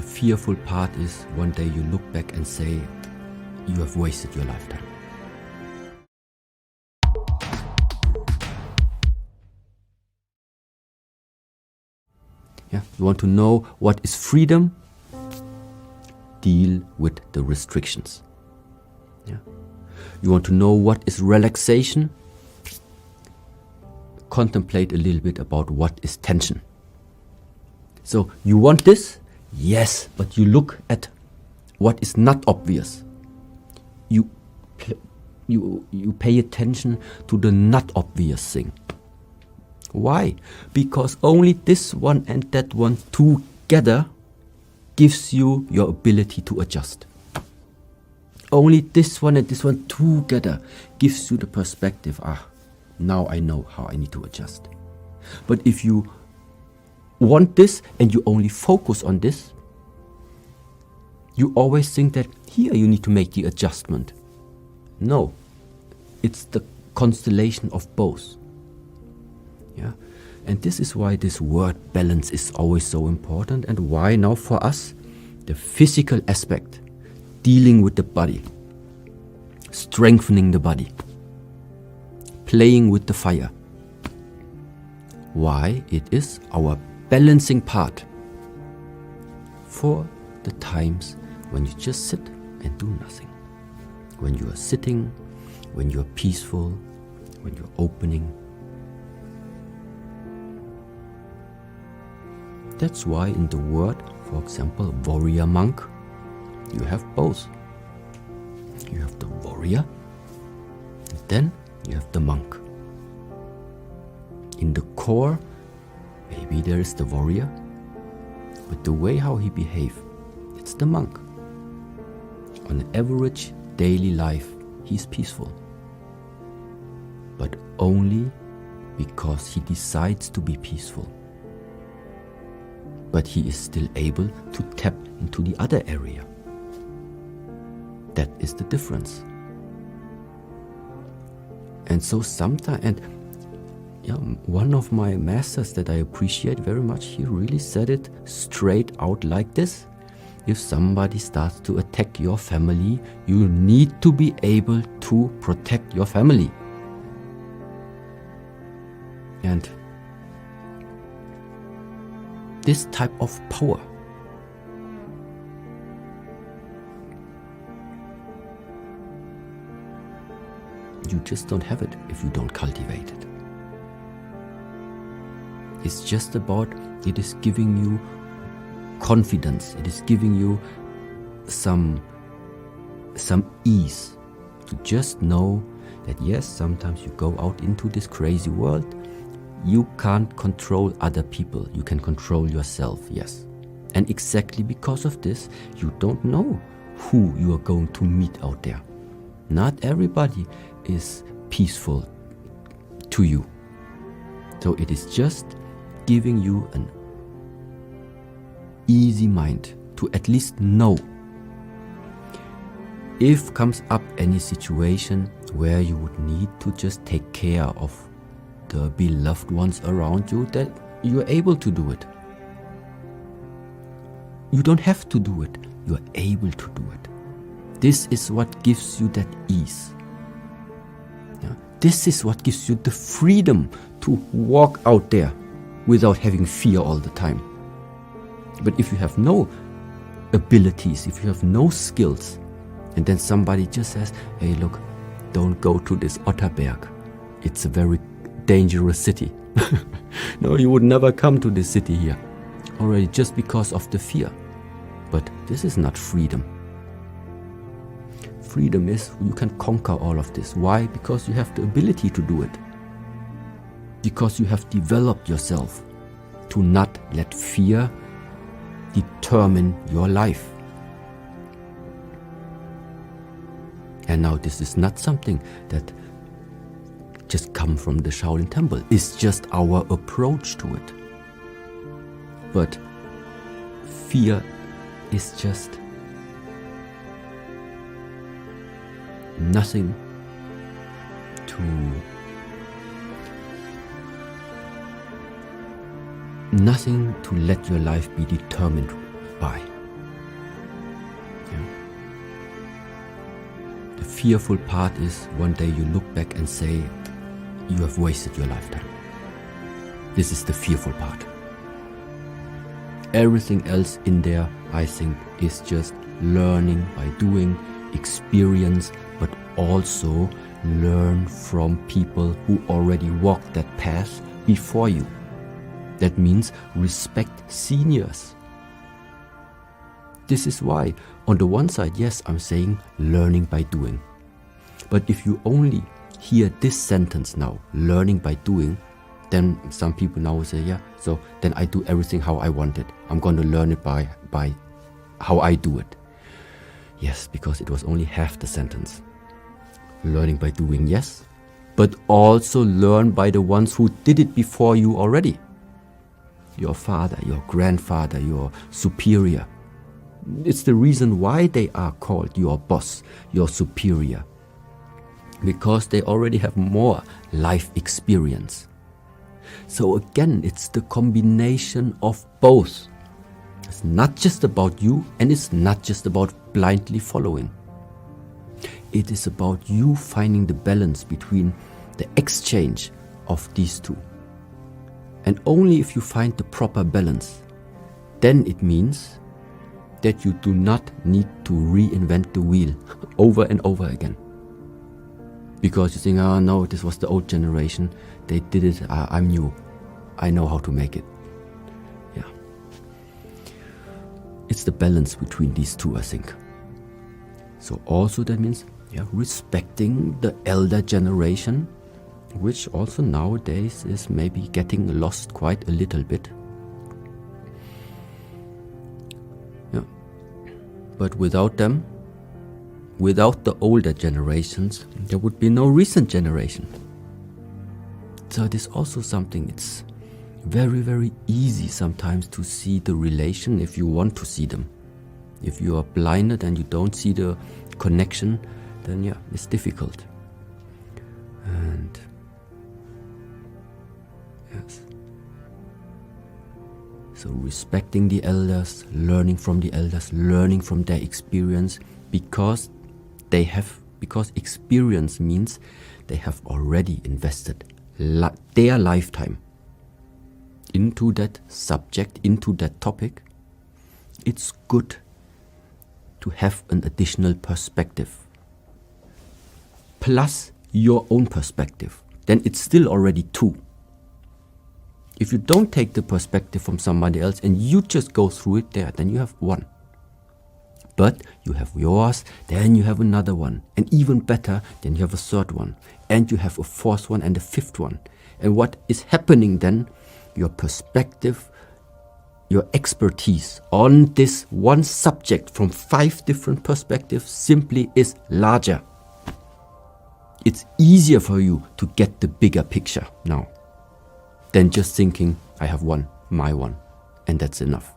The fearful part is one day you look back and say, you have wasted your lifetime. Yeah, you want to know what is freedom? Deal with the restrictions. Yeah. You want to know what is relaxation? Contemplate a little bit about what is tension. So you want this? Yes, but you look at what is not obvious. You pay attention to the not obvious thing. Why? Because only this one and that one together gives you your ability to adjust. Only this one and this one together gives you the perspective, now I know how I need to adjust. But if you want this and you only focus on this, you always think that here you need to make the adjustment. No, it's the constellation of both. Yeah, and this is why this word balance is always so important, and why now for us the physical aspect, dealing with the body, strengthening the body, playing with the fire, why it is our balancing part for the times when you just sit and do nothing. When you are sitting, when you are peaceful, when you're opening. That's why in the word, for example, warrior monk, you have both. You have the warrior, and then you have the monk. In the core, maybe there is the warrior, but the way how he behaves, it's the monk. On an average daily life, he's peaceful. But only because he decides to be peaceful. But he is still able to tap into the other area. That is the difference. And so sometimes, and one of my masters that I appreciate very much, he really said it straight out like this. If somebody starts to attack your family, you need to be able to protect your family. And this type of power you just don't have it if you don't cultivate it. It's just about, it is giving you confidence, it is giving you some ease to just know that yes, sometimes you go out into this crazy world, you can't control other people, you can control yourself, yes. And exactly because of this, you don't know who you are going to meet out there. Not everybody is peaceful to you. So it is just giving you an easy mind to at least know if comes up any situation where you would need to just take care of the beloved ones around you, that you are able to do it. You don't have to do it, you are able to do it. This is what gives you that ease. Yeah? This is what gives you the freedom to walk out there without having fear all the time. But if you have no abilities, if you have no skills, and then somebody just says, hey look, don't go to this Otterberg, it's a very dangerous city. No, you would never come to this city here, already just because of the fear. But this is not freedom. Freedom is you can conquer all of this. Why? Because you have the ability to do it. Because you have developed yourself to not let fear determine your life. And now this is not something that just come from the Shaolin temple. It's just our approach to it. But fear is just nothing to let your life be determined by. The fearful part is one day you look back and say, you have wasted your lifetime. This is the fearful part. Everything else in there, I think, is just learning by doing, experience, but also learn from people who already walked that path before you. That means respect seniors. This is why, on the one side, yes, I'm saying learning by doing. But if you only hear this sentence now, learning by doing, then some people now will say, yeah, so then I do everything how I want it. I'm going to learn it by how I do it. Yes, because it was only half the sentence. Learning by doing, yes, but also learn by the ones who did it before you already. Your father, your grandfather, your superior. It's the reason why they are called your boss, your superior. Because they already have more life experience. So again, it's the combination of both. It's not just about you, and it's not just about blindly following. It is about you finding the balance between the exchange of these two. And only if you find the proper balance, then it means that you do not need to reinvent the wheel over and over again. Because you think, oh no, this was the old generation, they did it, I'm new, I know how to make it. Yeah. It's the balance between these two, I think. So also that means respecting the elder generation, which also nowadays is maybe getting lost quite a little bit. Yeah. But without them, without the older generations, there would be no recent generation. So it is also something, it's very, very easy sometimes to see the relation if you want to see them. If you are blinded and you don't see the connection, then yeah, it's difficult. And yes. So respecting the elders, learning from the elders, learning from their experience, because experience means they have already invested their lifetime into that subject, into that topic. It's good to have an additional perspective plus your own perspective. Then it's still already two. If you don't take the perspective from somebody else and you just go through it there, then you have one. But you have yours, then you have another one. And even better, then you have a third one. And you have a fourth one and a fifth one. And what is happening then? Your perspective, your expertise on this one subject from 5 different perspectives simply is larger. It's easier for you to get the bigger picture now than just thinking, I have one, my one, and that's enough.